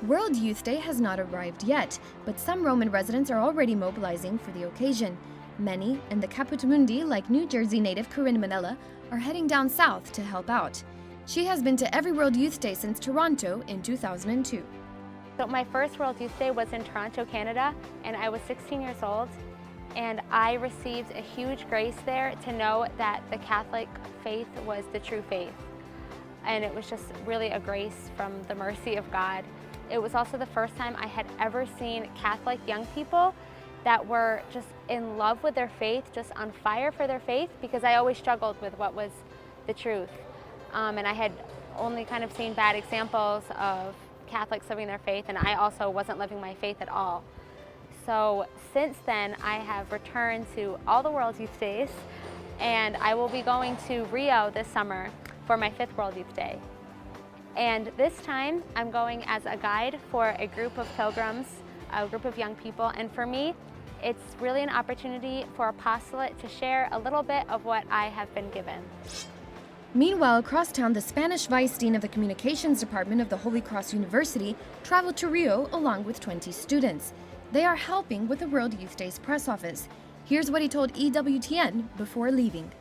World Youth Day has not arrived yet, but some Roman residents are already mobilizing for the occasion. Many, in the Caput Mundi, like New Jersey native Corinne Manella, are heading down south to help out. She has been to every World Youth Day since Toronto in 2002. So my first World Youth Day was in Toronto, Canada, and I was 16 years old. And I received a huge grace there to know that the Catholic faith was the true faith. And it was just really a grace from the mercy of God. It was also the first time I had ever seen Catholic young people that were just in love with their faith, just on fire for their faith, because I always struggled with what was the truth. And I had only kind of seen bad examples of Catholics living their faith, and I also wasn't living my faith at all. So since then, I have returned to all the World Youth Days, and I will be going to Rio this summer for my 5th World Youth Day. And this time, I'm going as a guide for a group of pilgrims, a group of young people, and for me, it's really an opportunity for apostolate to share a little bit of what I have been given. Meanwhile, across town, the Spanish Vice Dean of the Communications Department of the Holy Cross University traveled to Rio along with 20 students. They are helping with the World Youth Days press office. Here's what he told EWTN before leaving.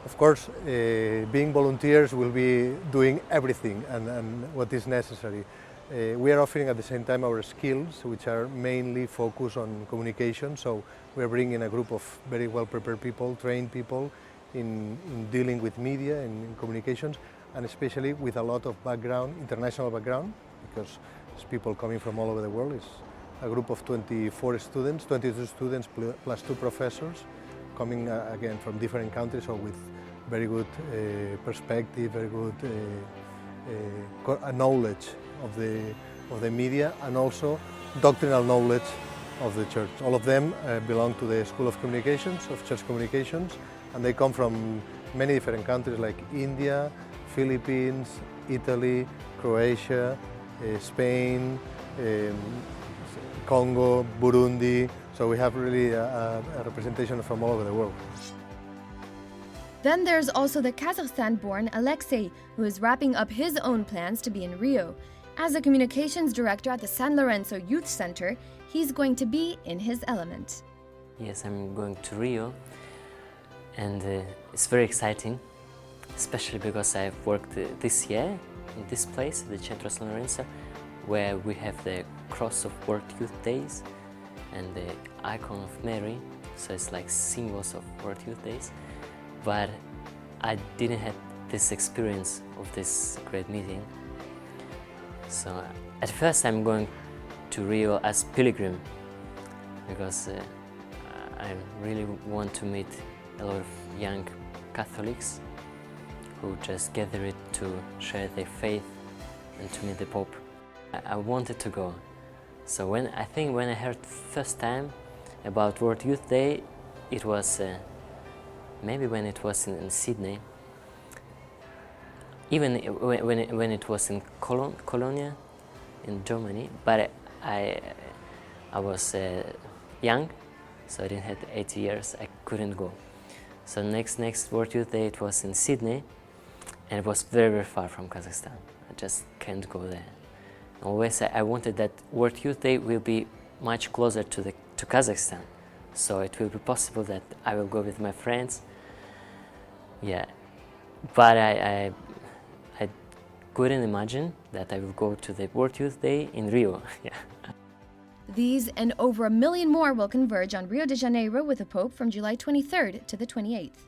Of course, being volunteers will be doing everything and what is necessary. We are offering at the same time our skills, which are mainly focused on communication. So we are bringing a group of very well prepared people, trained people in dealing with media and in communications, and especially with a lot of background, international background, because it's people coming from all over the world. It's a group of 22 students plus 2 professors coming again from different countries, so with very good perspective, very good knowledge of the media, and also doctrinal knowledge of the church. All of them belong to the School of Communications, of Church Communications, and they come from many different countries like India, Philippines, Italy, Croatia, Spain, Congo, Burundi. So we have really a representation from all over the world. Then there's also the Kazakhstan-born Alexei, who is wrapping up his own plans to be in Rio. As a communications director at the San Lorenzo Youth Center, he's going to be in his element. Yes, I'm going to Rio, and it's very exciting, especially because I've worked this year in this place, the Centro San Lorenzo, where we have the cross of World Youth Days and the icon of Mary, so it's like symbols of World Youth Days. But I didn't have this experience of this great meeting. So at first I'm going to Rio as pilgrim, because I really want to meet a lot of young Catholics who just gather it to share their faith and to meet the Pope. I wanted to go. So when I heard first time about World Youth Day, it was maybe when it was in Sydney, even when it was in Cologne, in Germany, but I was young, so I didn't have 80 years, I couldn't go. So next World Youth Day, it was in Sydney, and it was very, very far from Kazakhstan. I just can't go there. Always I wanted that World Youth Day will be much closer to Kazakhstan, so it will be possible that I will go with my friends. Yeah, but I couldn't imagine that I will go to the World Youth Day in Rio. Yeah. These and over 1 million more will converge on Rio de Janeiro with the Pope from July 23rd to the 28th.